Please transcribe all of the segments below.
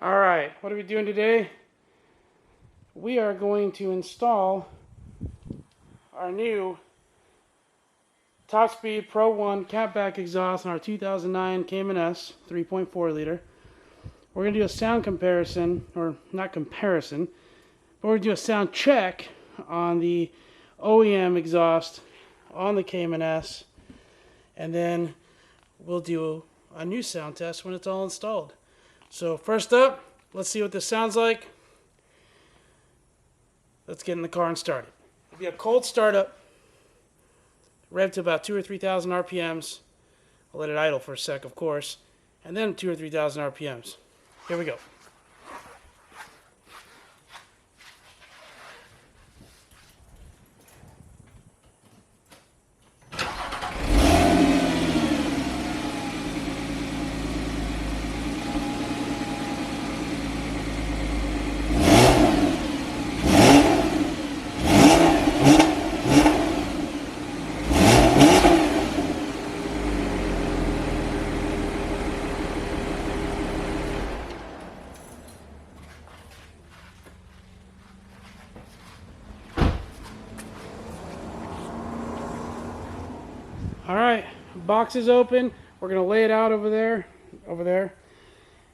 Alright, what are we doing today? We are going to install our new Top Speed Pro 1 catback exhaust on our 2009 Cayman S 3.4 liter. We're going to do a sound comparison, or not comparison, but we're going to do a sound check on the OEM exhaust on the Cayman S, and then we'll do a new sound test when it's all installed. So first up, let's see what this sounds like. Let's get in the car and start it. It'll be a cold startup, rev to about 2,000 or 3,000 RPMs. I'll let it idle for a sec, of course, and then 2,000 or 3,000 RPMs. Here we go. Alright, box is open. We're going to lay it out over there,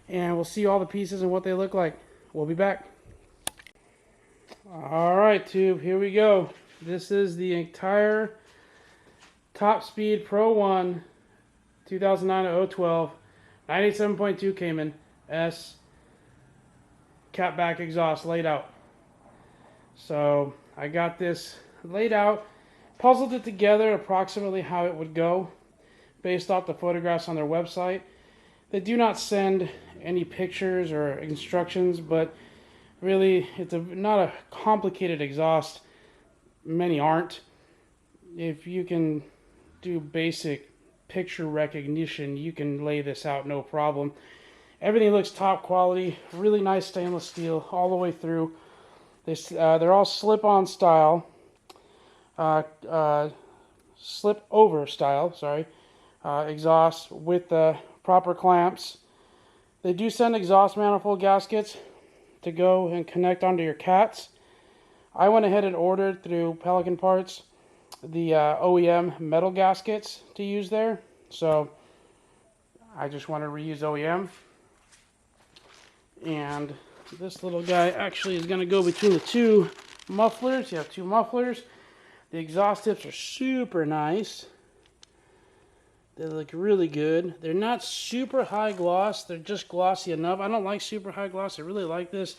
and we'll see all the pieces and what they look like. We'll be back. Alright, tube, here we go. This is the entire Top Speed Pro 1 2009-012 97.2 Cayman S catback exhaust laid out. So I got this laid out, puzzled it together approximately how it would go based off the photographs on their website. They do not send any pictures or instructions, but really it's not a complicated exhaust. Many aren't. If you can do basic picture recognition, you can lay this out no problem. Everything looks top quality, really nice stainless steel all the way through. They're all slip-on style. Slip over style, exhaust with the proper clamps. They do send exhaust manifold gaskets to go and connect onto your cats. I went ahead and ordered through Pelican Parts the OEM metal gaskets to use there, so I just want to reuse OEM. And this little guy actually is going to go between the two mufflers. You have two mufflers. The exhaust tips are super nice. They look really good. They're not super high gloss. They're just glossy enough. I don't like super high gloss. I really like this.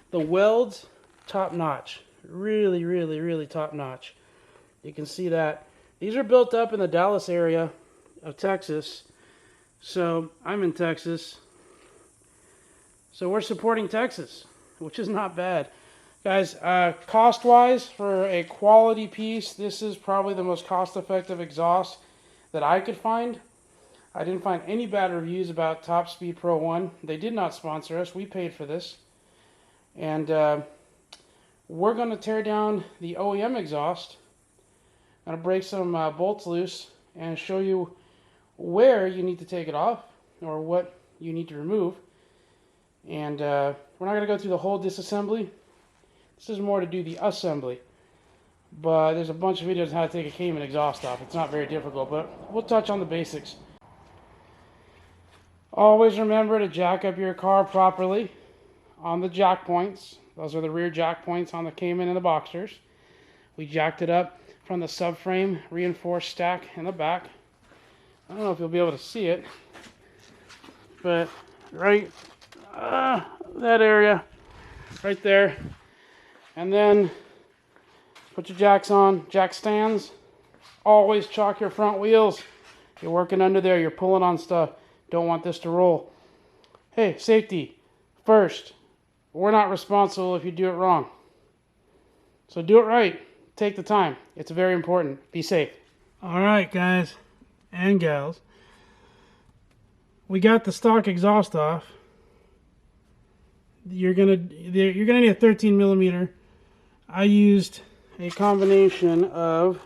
The welds, top notch. Really, really, really top notch. You can see that. These are built up in the Dallas area of Texas. So I'm in Texas. So we're supporting Texas, which is not bad. Guys, cost-wise, for a quality piece, this is probably the most cost-effective exhaust that I could find. I didn't find any bad reviews about Top Speed Pro 1. They did not sponsor us. We paid for this. And we're going to tear down the OEM exhaust. I'm going to break some bolts loose and show you where you need to take it off or what you need to remove. And we're not going to go through the whole disassembly. This is more to do the assembly, but there's a bunch of videos on how to take a Cayman exhaust off. It's not very difficult, but we'll touch on the basics. Always remember to jack up your car properly on the jack points. Those are the rear jack points on the Cayman and the Boxsters. We jacked it up from the subframe reinforced stack in the back. I don't know if you'll be able to see it, but right that area right there. And then put your jacks on, jack stands. Always chalk your front wheels. You're working under there, you're pulling on stuff. Don't want this to roll. Hey, safety first. We're not responsible if you do it wrong. So do it right. Take the time. It's very important. Be safe. All right, guys and gals. We got the stock exhaust off. You're gonna need a 13 millimeter. I used a combination of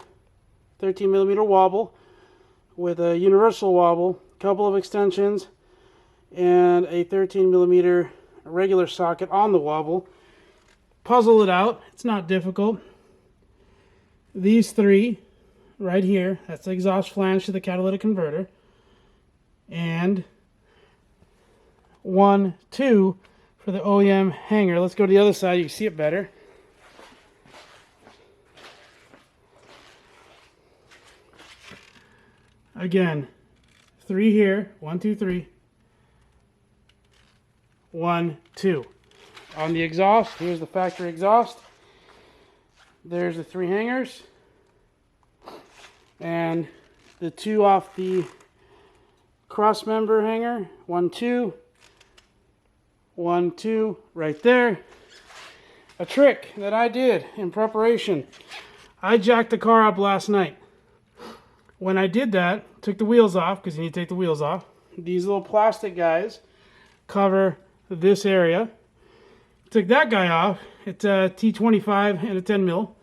13 millimeter wobble with a universal wobble, couple of extensions, and a 13 millimeter a regular socket on the wobble. Puzzle it out. It's not difficult. These three right here, that's the exhaust flange to the catalytic converter. And 1, 2 for the OEM hanger. Let's go to the other side, you can see it better. Again, 3 here, 1, 2, 3. 1, 2. On the exhaust, here's the factory exhaust. There's the 3 hangers. And the 2 off the cross member hanger. 1, 2. 1, 2, right there. A trick that I did in preparation. I jacked the car up last night. When I did that, took the wheels off, because you need to take the wheels off. These little plastic guys cover this area. Took that guy off. It's a T25 and a 10 mil.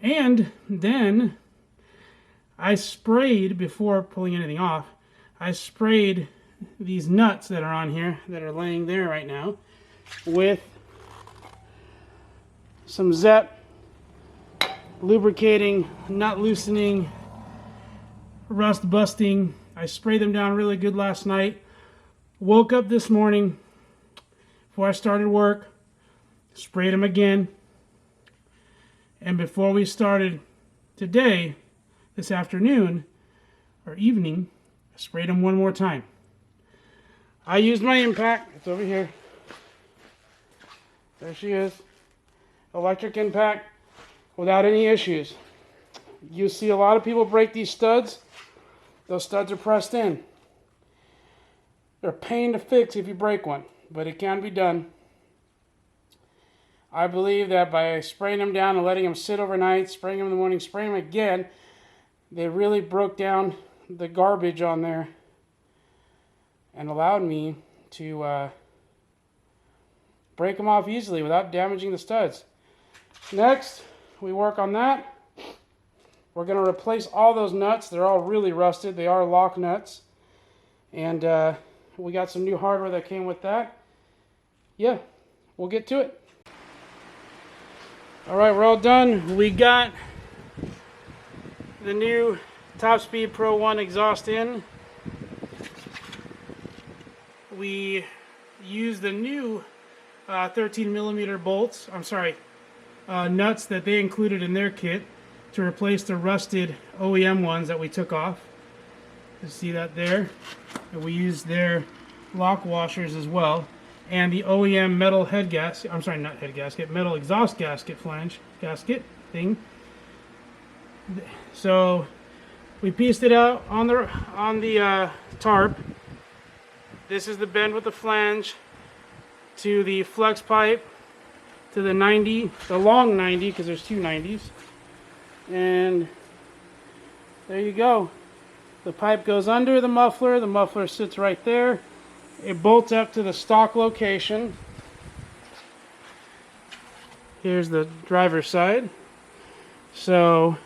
And then I sprayed, before pulling anything off, I sprayed these nuts that are on here, that are laying there right now, with some ZEP lubricating, nut loosening, rust busting. I sprayed them down really good last night. Woke up this morning before I started work, sprayed them again, and before we started today, this afternoon or evening, I sprayed them one more time. I used my impact. It's over here. There she is. Electric impact without any issues. You see a lot of people break these studs. Those studs are pressed in. They're a pain to fix if you break one, but it can be done. I believe that by spraying them down and letting them sit overnight, spraying them in the morning, spraying them again, they really broke down the garbage on there and allowed me to break them off easily without damaging the studs. Next, we work on that. We're going to replace all those nuts. They're all really rusted. They are lock nuts. And we got some new hardware that came with that. Yeah, we'll get to it. All right, we're all done. We got the new Top Speed Pro 1 exhaust in. We used the new 13 millimeter bolts. Nuts that they included in their kit to replace the rusted OEM ones that we took off. You see that there? And we used their lock washers as well, and the OEM metal head gasket. I'm sorry, not head gasket, metal exhaust gasket flange gasket thing. So we pieced it out on the tarp. This is the bend with the flange to the flex pipe, to the 90, the long 90, because there's two 90s. And there you go. The pipe goes under the muffler sits right there. It bolts up to the stock location. Here's the driver's side. So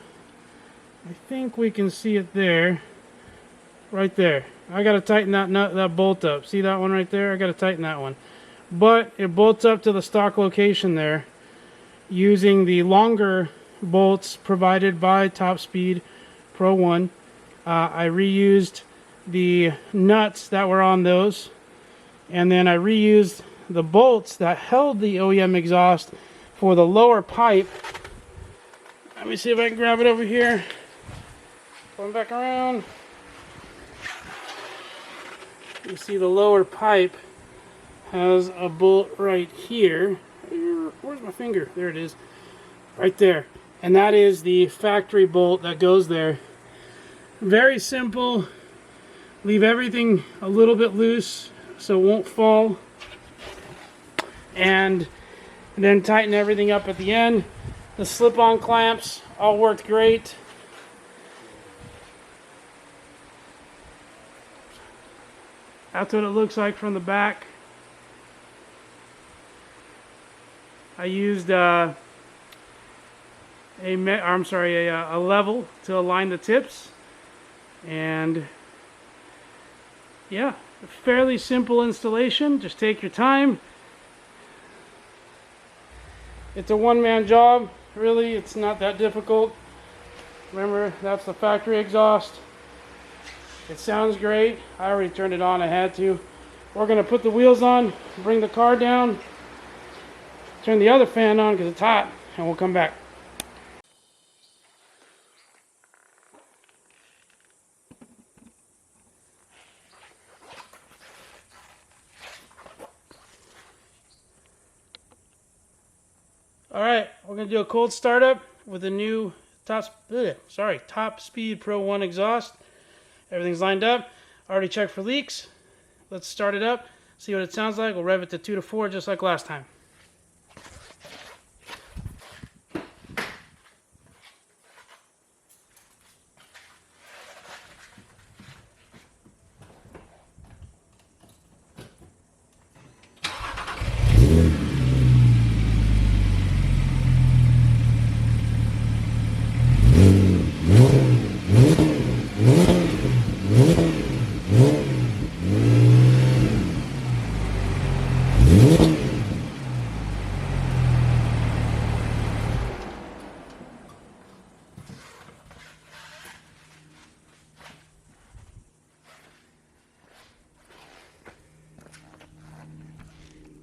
I think we can see it there, right there. I gotta tighten that bolt up. See that one right there? I gotta tighten that one. But it bolts up to the stock location there using the longer bolts provided by Top Speed Pro 1. I reused the nuts that were on those, and then I reused the bolts that held the OEM exhaust for the lower pipe. Let me see if I can grab it over here. Going back around. You see the lower pipe has a bolt right here. Where's my finger? There it is. Right there. And that is the factory bolt that goes there. Very simple. Leave everything a little bit loose so it won't fall. And then tighten everything up at the end. The slip-on clamps all worked great. That's what it looks like from the back. I used a level to align the tips, and yeah, A fairly simple installation. Just take your time. It's a one-man job. Really, it's not that difficult. Remember, that's the factory exhaust. It sounds great. I already turned it on. I had to. We're going to put the wheels on, bring the car down, turn the other fan on because it's hot, and we'll come back. Alright, we're going to do a cold startup with the new Top Speed Pro 1 exhaust. Everything's lined up. Already checked for leaks. Let's start it up, see what it sounds like. We'll rev it to 2 to 4 just like last time.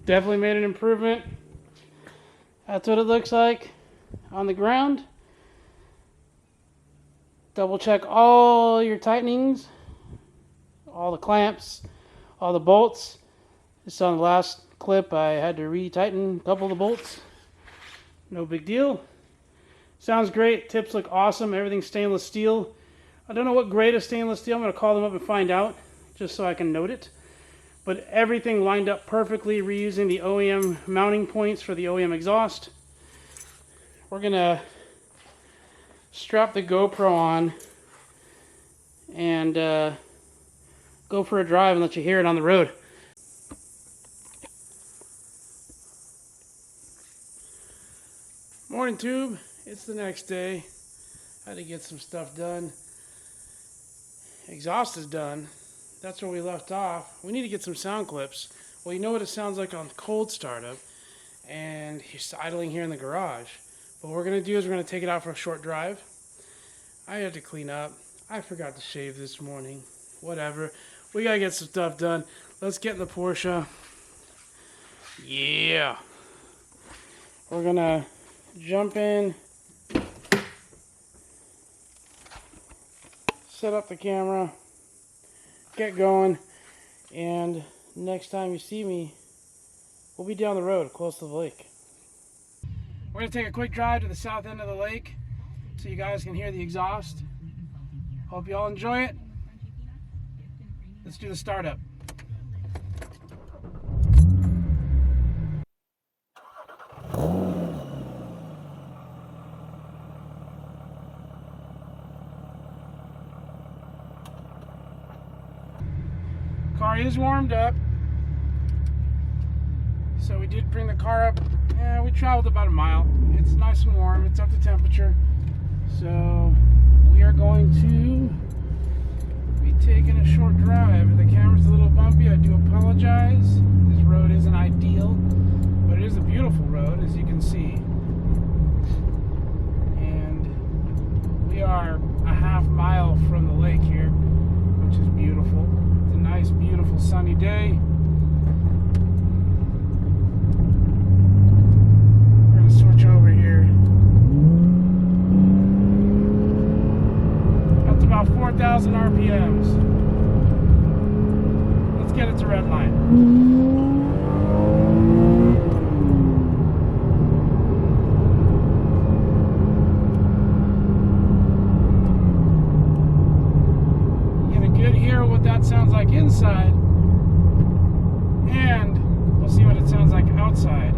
Definitely made an improvement. That's what it looks like on the ground. Double check all your tightenings, all the clamps, all the bolts. Just on the last clip I had to retighten a couple of the bolts. No big deal. Sounds great. Tips look awesome. Everything's stainless steel. I don't know what grade of stainless steel. I'm going to call them up and find out just so I can note it. But everything lined up perfectly, reusing the OEM mounting points for the OEM exhaust. We're going to strap the GoPro on and go for a drive and let you hear it on the road. Morning, Tube. It's the next day. Had to get some stuff done. Exhaust is done. That's where we left off. We need to get some sound clips. Well, you know what it sounds like on cold startup, and he's idling here in the garage. But what we're going to do is we're going to take it out for a short drive. I had to clean up. I forgot to shave this morning. Whatever. We got to get some stuff done. Let's get in the Porsche. Yeah. We're going to jump in, set up the camera, get going, and next time you see me, we'll be down the road close to the lake. We're going to take a quick drive to the south end of the lake so you guys can hear the exhaust. Hope you all enjoy it. Let's do the startup. Car is warmed up, so we did bring the car up. Yeah, we traveled about a mile. It's nice and warm. It's up to temperature, so we are going to be taking a short drive. The camera's a little bumpy. I do apologize. This road isn't ideal, but it is a beautiful road, as you can see. And we are a half mile from the lake here, which is beautiful. Nice, beautiful sunny day. We're going to switch over here. Up to about 4,000 RPMs. Let's get it to red line. That sounds like inside, and we'll see what it sounds like outside.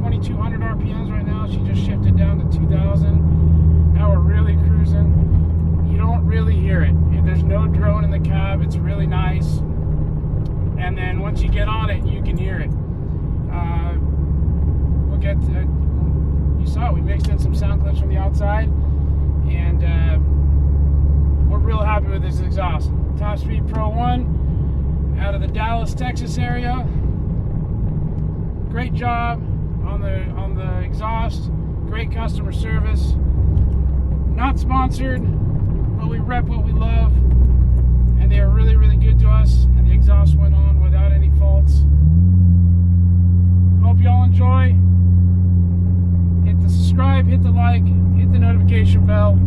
2,200 RPMs right now. She just shifted down to 2,000. Now we're really cruising. You don't really hear it. There's no drone in the cab. It's really nice. And then once you get on it, you can hear it. We'll get to, you saw it. We mixed in some sound clips from the outside, and we're real happy with this exhaust. Top Speed Pro 1 out of the Dallas, Texas area. Great job on the exhaust. Great customer service. Not sponsored, but we rep what we love, and they are really, really good to us. And the exhaust went on without any faults. Hope y'all enjoy. Hit the subscribe, hit the like, hit the notification bell.